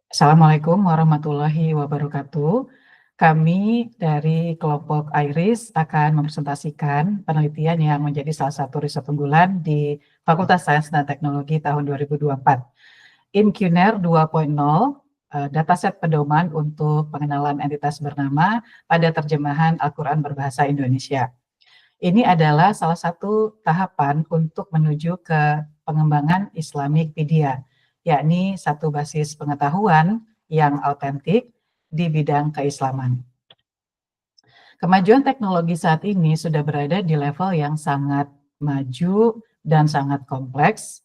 Assalamualaikum warahmatullahi wabarakatuh. Kami dari kelompok IRIS akan mempresentasikan penelitian yang menjadi salah satu riset unggulan di Fakultas Sains dan Teknologi tahun 2024. InQNer 2.0, dataset pedoman untuk pengenalan entitas bernama pada terjemahan Al-Quran berbahasa Indonesia. Ini adalah salah satu tahapan untuk menuju ke pengembangan Islamicpedia, yakni satu basis pengetahuan yang autentik di bidang keislaman. Kemajuan teknologi saat ini sudah berada di level yang sangat maju dan sangat kompleks.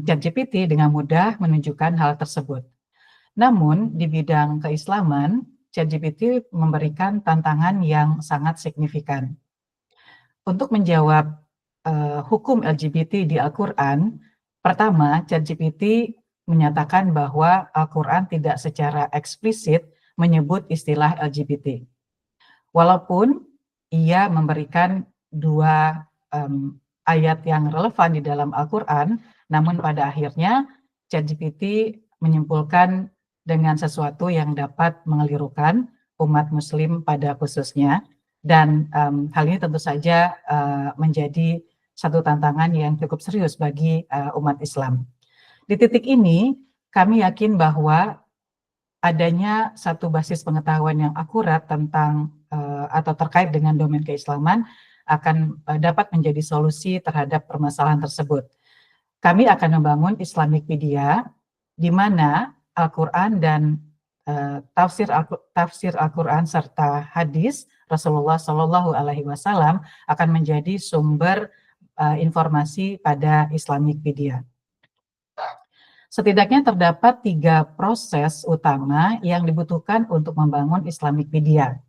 ChatGPT dengan mudah menunjukkan hal tersebut. Namun, di bidang keislaman, ChatGPT memberikan tantangan yang sangat signifikan. Untuk menjawab hukum LGBT di Al-Quran, pertama, ChatGPT menyatakan bahwa Al-Quran tidak secara eksplisit menyebut istilah LGBT. Walaupun ia memberikan dua ayat yang relevan di dalam Al-Quran, namun pada akhirnya ChatGPT menyimpulkan dengan sesuatu yang dapat mengelirukan umat muslim pada khususnya, dan hal ini tentu saja menjadi satu tantangan yang cukup serius bagi umat Islam. Di titik ini, kami yakin bahwa adanya satu basis pengetahuan yang akurat tentang atau terkait dengan domain keislaman akan dapat menjadi solusi terhadap permasalahan tersebut. Kami akan membangun Islamicpedia, di mana Al-Quran dan tafsir Al-Quran serta hadis Rasulullah Shallallahu Alaihi Wasallam akan menjadi sumber informasi pada Islamicpedia. Setidaknya terdapat 3 proses utama yang dibutuhkan untuk membangun Islamicpedia.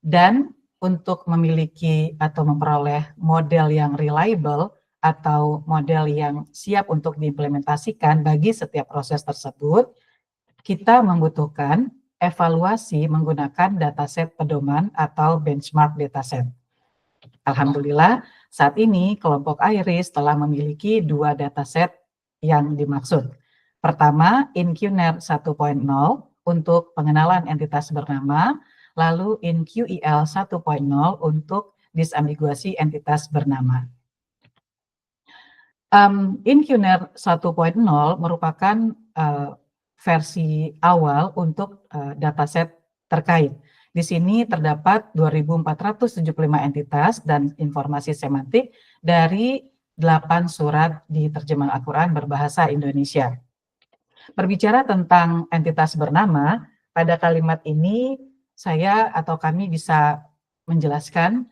Dan untuk memiliki atau memperoleh model yang reliable atau model yang siap untuk diimplementasikan bagi setiap proses tersebut, kita membutuhkan evaluasi menggunakan dataset pedoman atau benchmark dataset. Alhamdulillah, saat ini kelompok IRIS telah memiliki 2 dataset yang dimaksud. Pertama, InQNer 1.0 untuk pengenalan entitas bernama, lalu InQEL 1.0 untuk disambiguasi entitas bernama. InQNer 1.0 merupakan versi awal untuk dataset terkait. Di sini terdapat 2.475 entitas dan informasi semantik dari 8 surat di terjemahan Al-Quran berbahasa Indonesia. Berbicara tentang entitas bernama, pada kalimat ini saya atau kami bisa menjelaskan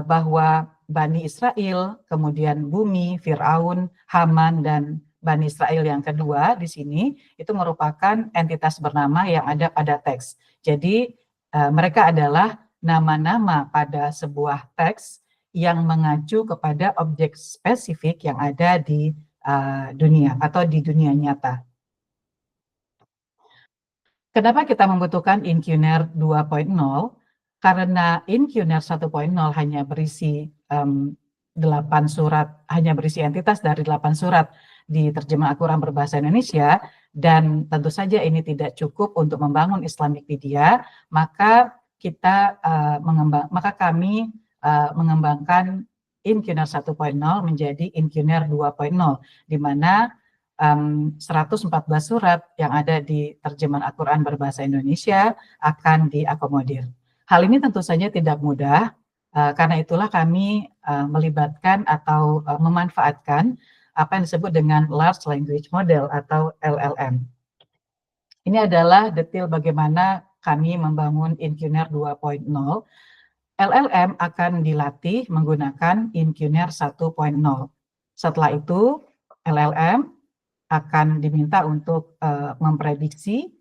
bahwa Bani Israel, kemudian bumi, Fir'aun, Haman, dan Bani Israel yang kedua di sini itu merupakan entitas bernama yang ada pada teks. Jadi mereka adalah nama-nama pada sebuah teks yang mengacu kepada objek spesifik yang ada di dunia atau di dunia nyata. Kenapa kita membutuhkan InQNer 2.0? Karena InQNer 1.0 hanya berisi 8 surat, hanya berisi entitas dari 8 surat di terjemahan Al-Quran berbahasa Indonesia, dan tentu saja ini tidak cukup untuk membangun Islamicpedia, maka kami mengembangkan InQNer 1.0 menjadi InQNer 2.0, di mana 114 surat yang ada di terjemahan Al-Quran berbahasa Indonesia akan diakomodir. Hal ini tentu saja tidak mudah, karena itulah kami melibatkan atau memanfaatkan apa yang disebut dengan Large Language Model atau LLM. Ini adalah detail bagaimana kami membangun InQNer 2.0. LLM akan dilatih menggunakan InQNer 1.0. Setelah itu, LLM akan diminta untuk memprediksi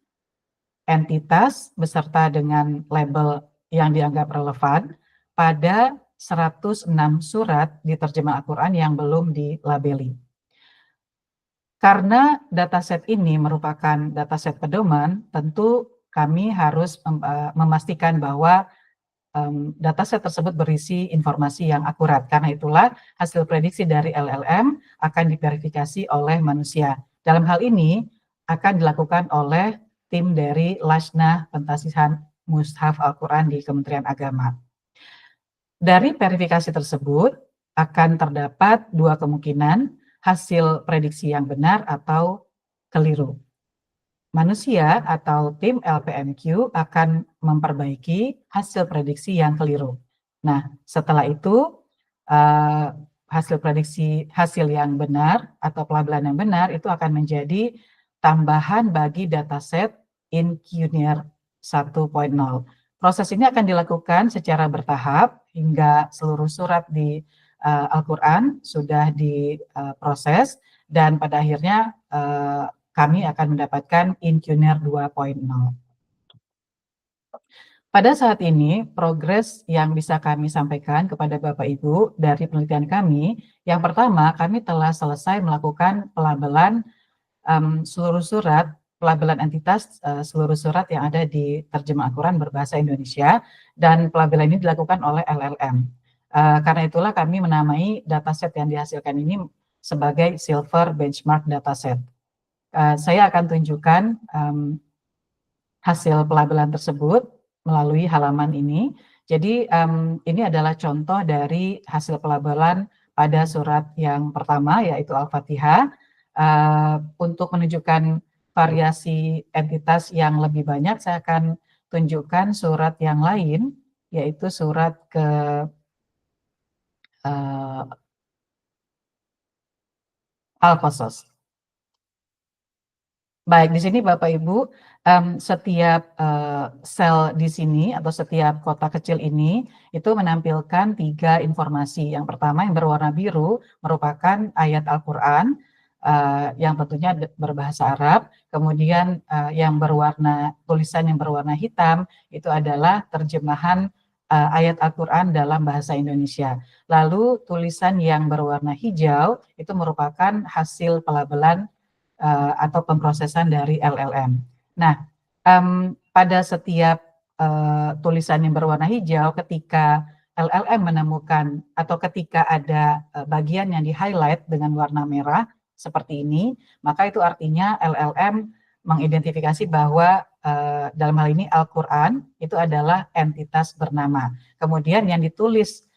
entitas beserta dengan label yang dianggap relevan pada 106 surat di terjemahan Al-Quran yang belum dilabeli. Karena dataset ini merupakan dataset pedoman, tentu kami harus memastikan bahwa dataset tersebut berisi informasi yang akurat. Karena itulah hasil prediksi dari LLM akan diverifikasi oleh manusia. Dalam hal ini, akan dilakukan oleh tim dari Lajnah Pentasihan Mushaf Al-Quran di Kementerian Agama. Dari verifikasi tersebut akan terdapat dua kemungkinan hasil prediksi yang benar atau keliru. Manusia atau tim LPMQ akan memperbaiki hasil prediksi yang keliru. Nah, setelah itu hasil yang benar atau pelabelan yang benar itu akan menjadi tambahan bagi dataset InQNIR 1.0. Proses ini akan dilakukan secara bertahap hingga seluruh surat di Al-Quran sudah diproses dan pada akhirnya kami akan mendapatkan InQNIR 2.0. Pada saat ini, progres yang bisa kami sampaikan kepada Bapak Ibu dari penelitian kami, yang pertama, kami telah selesai melakukan pelabelan seluruh surat, pelabelan entitas seluruh surat yang ada di terjemah Al-Quran berbahasa Indonesia, dan pelabelan ini dilakukan oleh LLM. Karena itulah kami menamai dataset yang dihasilkan ini sebagai Silver Benchmark Dataset. Saya akan tunjukkan hasil pelabelan tersebut melalui halaman ini. Jadi ini adalah contoh dari hasil pelabelan pada surat yang pertama, yaitu Al-Fatihah. Untuk menunjukkan variasi entitas yang lebih banyak, saya akan tunjukkan surat yang lain, yaitu surat ke Al-Qasas. Baik, di sini Bapak Ibu, setiap sel di sini atau setiap kotak kecil ini itu menampilkan 3 informasi. Yang pertama yang berwarna biru merupakan ayat Al-Quran yang tentunya berbahasa Arab. Kemudian tulisan yang berwarna hitam itu adalah terjemahan ayat Al-Quran dalam bahasa Indonesia. Lalu tulisan yang berwarna hijau itu merupakan hasil pelabelan atau pemrosesan dari LLM. Nah, pada setiap tulisan yang berwarna hijau, ketika LLM menemukan atau ketika ada bagian yang di-highlight dengan warna merah seperti ini, maka itu artinya LLM mengidentifikasi bahwa dalam hal ini Al-Quran itu adalah entitas bernama. Kemudian yang ditulis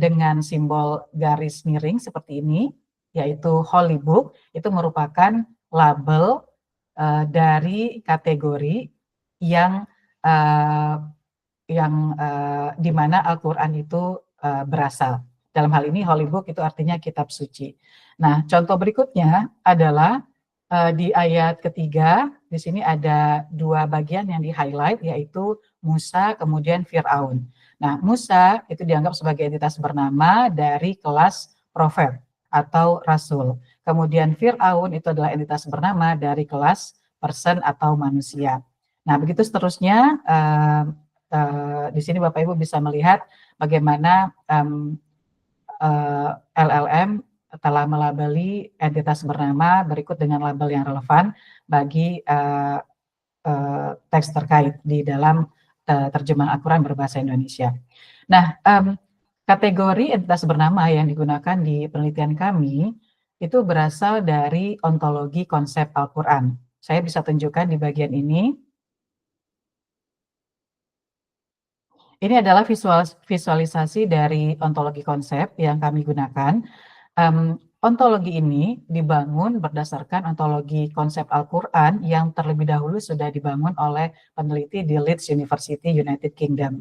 dengan simbol garis miring seperti ini, yaitu Holy Book, itu merupakan label dari kategori yang di mana Al-Quran itu berasal. Dalam hal ini Holy Book itu artinya kitab suci. Nah, contoh berikutnya adalah di ayat ketiga, di sini ada 2 bagian yang di-highlight, yaitu Musa kemudian Fir'aun. Nah, Musa itu dianggap sebagai entitas bernama dari kelas profet atau rasul. Kemudian Fir'aun itu adalah entitas bernama dari kelas person atau manusia. Nah, begitu seterusnya, di sini Bapak Ibu bisa melihat bagaimana LLM telah melabeli entitas bernama berikut dengan label yang relevan bagi teks terkait di dalam terjemahan Al-Quran berbahasa Indonesia. Nah, kategori entitas bernama yang digunakan di penelitian kami itu berasal dari ontologi konsep Al-Quran. Saya bisa tunjukkan di bagian ini. Ini adalah visualisasi dari ontologi konsep yang kami gunakan. Ontologi ini dibangun berdasarkan ontologi konsep Al-Quran yang terlebih dahulu sudah dibangun oleh peneliti di Leeds University, United Kingdom.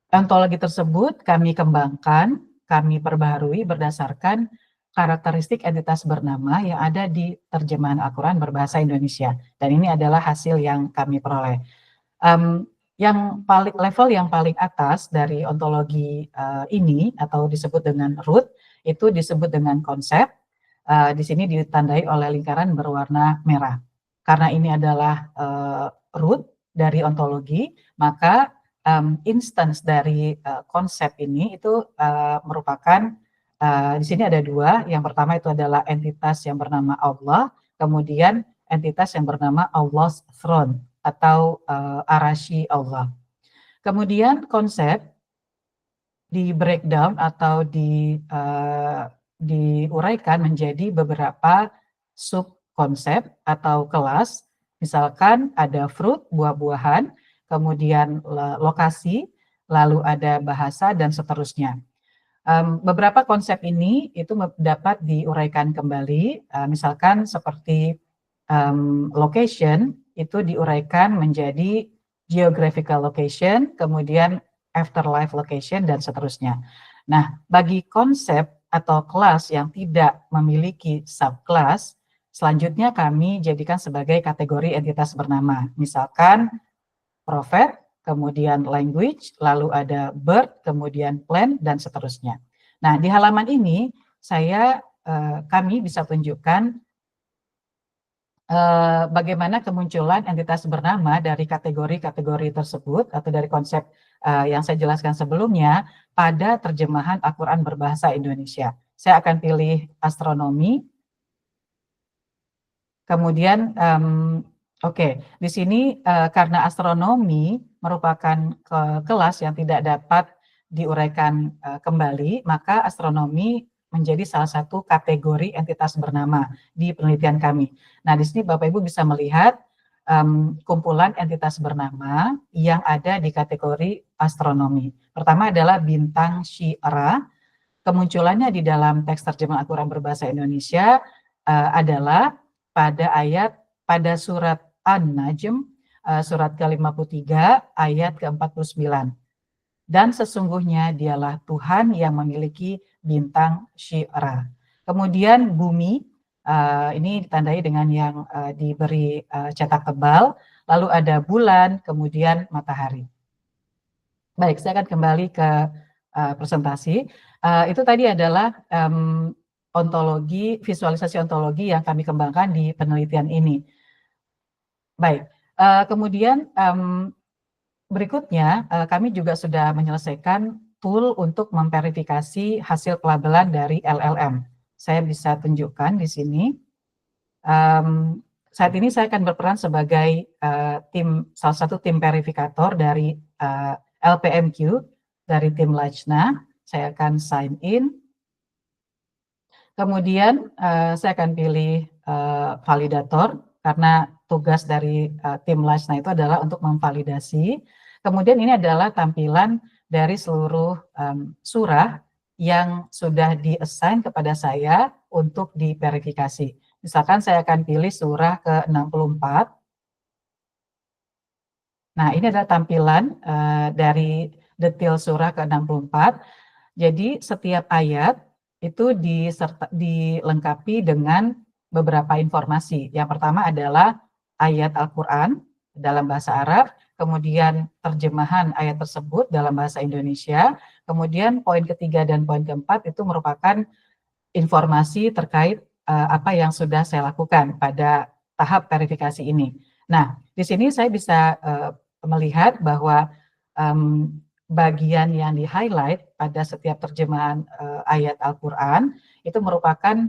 Ontologi tersebut kami kembangkan, kami perbaharui berdasarkan karakteristik entitas bernama yang ada di terjemahan Al-Quran berbahasa Indonesia. Dan ini adalah hasil yang kami peroleh. Level yang paling atas dari ontologi ini atau disebut dengan root, itu disebut dengan konsep. Di sini ditandai oleh lingkaran berwarna merah. Karena ini adalah root dari ontologi, maka instance dari konsep ini itu merupakan di sini ada 2. Yang pertama itu adalah entitas yang bernama Allah, kemudian entitas yang bernama Allah's throne atau arasy Allah. Kemudian konsep di breakdown atau diuraikan menjadi beberapa sub konsep atau kelas, misalkan ada fruit, buah-buahan, kemudian lokasi, lalu ada bahasa, dan seterusnya. Beberapa konsep ini itu dapat diuraikan kembali, misalkan seperti location itu diuraikan menjadi geographical location, kemudian afterlife location, dan seterusnya. Nah, bagi konsep atau kelas yang tidak memiliki subclass, selanjutnya kami jadikan sebagai kategori entitas bernama. Misalkan prophet, kemudian language, lalu ada bird, kemudian plant, dan seterusnya. Nah, di halaman ini kami bisa tunjukkan bagaimana kemunculan entitas bernama dari kategori-kategori tersebut atau dari konsep yang saya jelaskan sebelumnya pada terjemahan Al-Quran berbahasa Indonesia. Saya akan pilih astronomi. Kemudian di sini karena astronomi merupakan kelas yang tidak dapat diuraikan kembali, maka astronomi menjadi salah satu kategori entitas bernama di penelitian kami. Nah, di sini Bapak Ibu bisa melihat kumpulan entitas bernama yang ada di kategori astronomi. Pertama adalah bintang Syi'ra. Kemunculannya di dalam teks terjemahan Al-Quran berbahasa Indonesia adalah pada surat An-Najm, surat ke-53, ayat ke-49. Dan sesungguhnya dialah Tuhan yang memiliki bintang Syi'ra. Kemudian bumi, ini ditandai dengan yang diberi cetak tebal, lalu ada bulan, kemudian matahari. Baik, saya akan kembali ke presentasi. Itu tadi adalah visualisasi ontologi yang kami kembangkan di penelitian ini. Baik, kemudian berikutnya kami juga sudah menyelesaikan tool untuk memverifikasi hasil pelabelan dari LLM. Saya bisa tunjukkan di sini. Saat ini saya akan berperan sebagai salah satu tim verifikator dari LPMQ dari tim Lajna. Saya akan sign in. Kemudian saya akan pilih validator karena tugas dari tim Lajna itu adalah untuk memvalidasi. Kemudian ini adalah tampilan dari seluruh surah yang sudah di-assign kepada saya untuk diverifikasi. Misalkan saya akan pilih surah ke-64. Nah, ini adalah tampilan dari detail surah ke-64. Jadi setiap ayat itu dilengkapi dengan beberapa informasi. Yang pertama adalah ayat Al-Quran dalam bahasa Arab, kemudian terjemahan ayat tersebut dalam bahasa Indonesia, kemudian poin ketiga dan poin keempat itu merupakan informasi terkait apa yang sudah saya lakukan pada tahap verifikasi ini. Nah, di sini saya bisa melihat bahwa bagian yang di-highlight pada setiap terjemahan ayat Al-Quran itu merupakan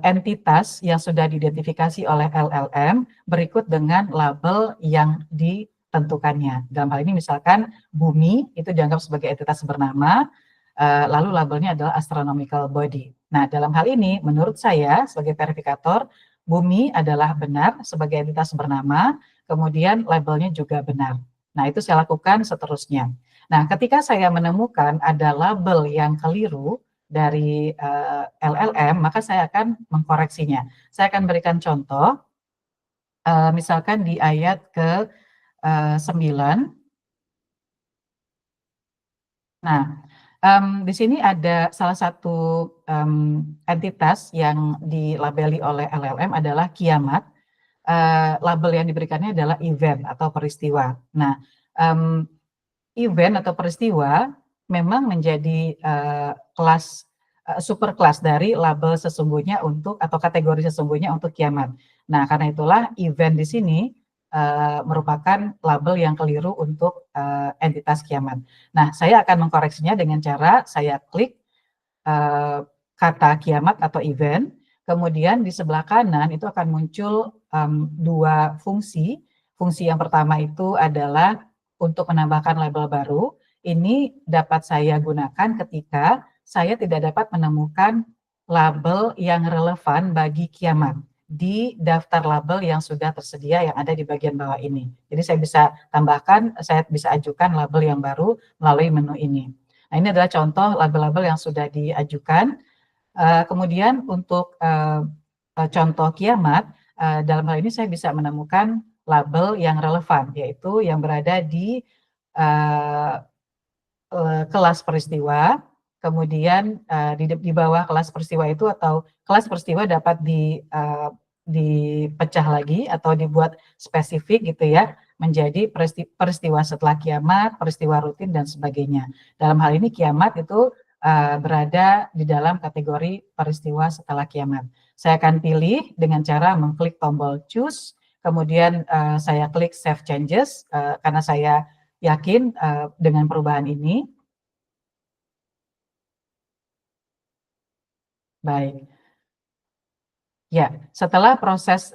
entitas yang sudah diidentifikasi oleh LLM berikut dengan label yang ditentukannya. Dalam hal ini misalkan bumi itu dianggap sebagai entitas bernama, lalu labelnya adalah astronomical body. Nah, dalam hal ini menurut saya sebagai verifikator, bumi adalah benar sebagai entitas bernama, kemudian labelnya juga benar. Nah, itu saya lakukan seterusnya. Nah, ketika saya menemukan ada label yang keliru dari LLM, maka saya akan mengkoreksinya. Saya akan berikan contoh, misalkan di ayat ke-9. Nah, di sini ada salah satu entitas yang dilabeli oleh LLM adalah kiamat. Label yang diberikannya adalah event atau peristiwa. Nah, event atau peristiwa memang menjadi kelas super kelas dari label sesungguhnya atau kategori sesungguhnya untuk kiamat. Nah, karena itulah event di sini merupakan label yang keliru untuk entitas kiamat. Nah, saya akan mengkoreksinya dengan cara saya klik kata kiamat atau event, kemudian di sebelah kanan itu akan muncul dua fungsi. Fungsi yang pertama itu adalah untuk menambahkan label baru. Ini dapat saya gunakan ketika saya tidak dapat menemukan label yang relevan bagi kiamat. di daftar label yang sudah tersedia yang ada di bagian bawah ini. Jadi saya bisa tambahkan, saya bisa ajukan label yang baru melalui menu ini. Nah, ini adalah contoh label-label yang sudah diajukan. Kemudian untuk contoh kiamat, dalam hal ini saya bisa menemukan label yang relevan, yaitu yang berada di kelas peristiwa, kemudian di bawah kelas peristiwa itu atau kelas peristiwa dapat dipecah lagi atau dibuat spesifik gitu ya, menjadi peristiwa setelah kiamat, peristiwa rutin dan sebagainya. Dalam hal ini kiamat itu berada di dalam kategori peristiwa setelah kiamat. Saya akan pilih dengan cara mengklik tombol choose, kemudian saya klik save changes karena saya yakin dengan perubahan ini. Baik. Ya, setelah proses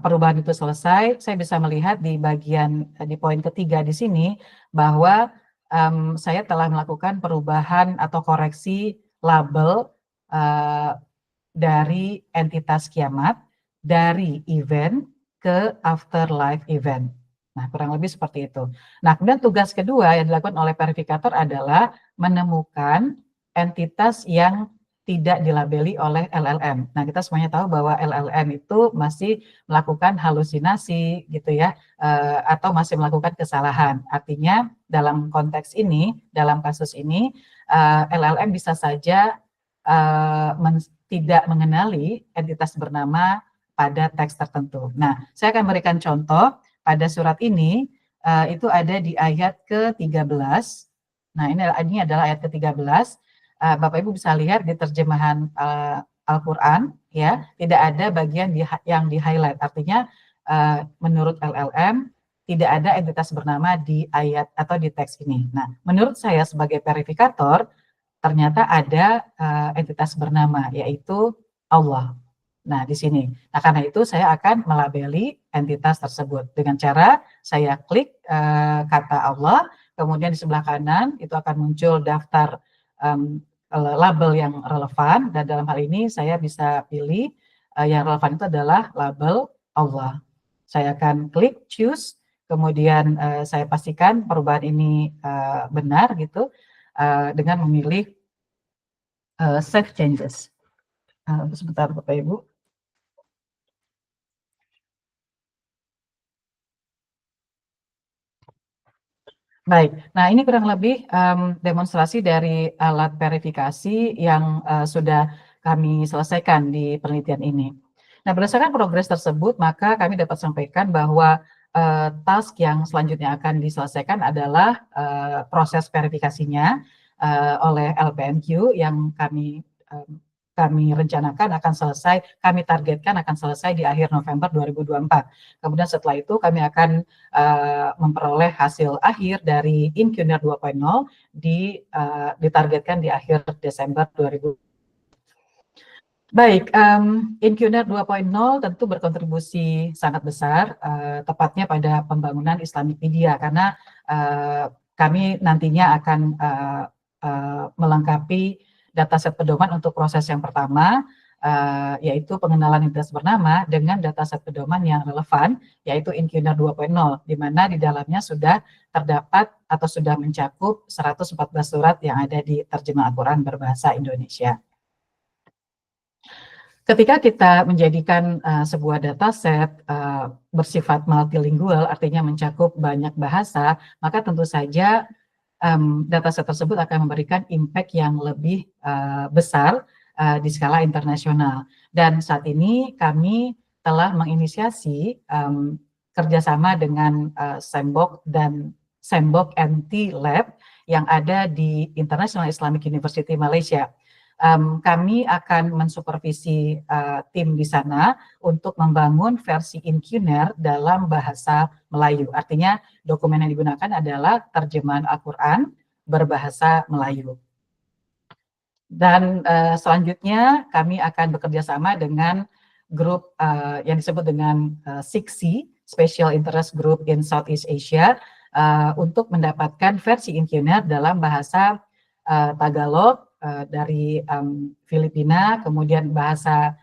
perubahan itu selesai, saya bisa melihat di bagian di poin ketiga di sini bahwa saya telah melakukan perubahan atau koreksi label dari entitas kiamat dari event ke afterlife event. Nah, kurang lebih seperti itu. Nah, kemudian tugas kedua yang dilakukan oleh verifikator adalah menemukan entitas yang tidak dilabeli oleh LLM. Nah, kita semuanya tahu bahwa LLM itu masih melakukan halusinasi gitu ya, atau masih melakukan kesalahan. Artinya dalam konteks ini, dalam kasus ini, LLM bisa saja tidak mengenali entitas bernama pada teks tertentu. Nah, saya akan berikan contoh pada surat ini, itu ada di ayat ke-13. Nah, ini adalah ayat ke-13. Bapak Ibu bisa lihat di terjemahan Al-Quran, ya, tidak ada bagian yang di-highlight. Artinya, menurut LLM, tidak ada entitas bernama di ayat atau di teks ini. Nah, menurut saya sebagai verifikator, ternyata ada entitas bernama, yaitu Allah. Nah, di sini. Nah, karena itu saya akan melabeli entitas tersebut dengan cara saya klik kata Allah, kemudian di sebelah kanan itu akan muncul daftar label yang relevan, dan dalam hal ini saya bisa pilih yang relevan itu adalah label Allah. Saya akan klik choose, kemudian saya pastikan perubahan ini benar gitu, dengan memilih save changes. Sebentar Bapak Ibu. Baik, nah ini kurang lebih demonstrasi dari alat verifikasi yang sudah kami selesaikan di penelitian ini. Nah, berdasarkan progres tersebut, maka kami dapat sampaikan bahwa task yang selanjutnya akan diselesaikan adalah proses verifikasinya oleh LPMQ yang kami rencanakan akan selesai, kami targetkan akan selesai di akhir November 2024. Kemudian setelah itu kami akan memperoleh hasil akhir dari InQNet 2.0 ditargetkan di akhir Desember 2024. Baik, InQNet 2.0 tentu berkontribusi sangat besar, tepatnya pada pembangunan Islamic Media, karena kami nantinya akan melengkapi dataset pedoman untuk proses yang pertama, yaitu pengenalan entitas bernama dengan dataset pedoman yang relevan, yaitu InQNet 2.0, di mana di dalamnya sudah terdapat atau sudah mencakup 114 surat yang ada di terjemah Al-Quran berbahasa Indonesia. Ketika kita menjadikan sebuah dataset bersifat multilingual, artinya mencakup banyak bahasa, maka tentu saja dataset tersebut akan memberikan impact yang lebih besar di skala internasional. Dan saat ini kami telah menginisiasi kerjasama dengan Sembok dan Sembok NT Lab yang ada di International Islamic University Malaysia. Kami akan mensupervisi tim di sana untuk membangun versi InQNet dalam bahasa Melayu. Artinya dokumen yang digunakan adalah terjemahan Al-Quran berbahasa Melayu. Dan selanjutnya kami akan bekerja sama dengan grup yang disebut dengan SIGSI, Special Interest Group in Southeast Asia, untuk mendapatkan versi InQNet dalam bahasa Tagalog, dari Filipina, kemudian bahasa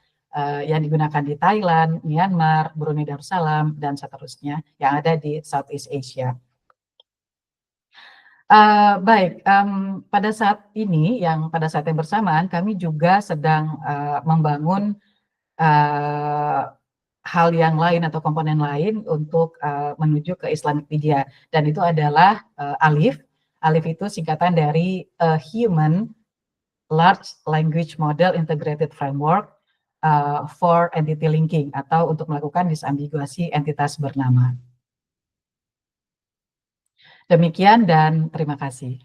yang digunakan di Thailand, Myanmar, Brunei Darussalam, dan seterusnya yang ada di Southeast Asia. Baik, pada saat ini, pada saat yang bersamaan kami juga sedang membangun hal yang lain atau komponen lain untuk menuju ke Islamic Media, dan itu adalah ALIF. ALIF itu singkatan dari Human Large Language Model Integrated Framework for Entity Linking, atau untuk melakukan disambiguasi entitas bernama. Demikian dan terima kasih.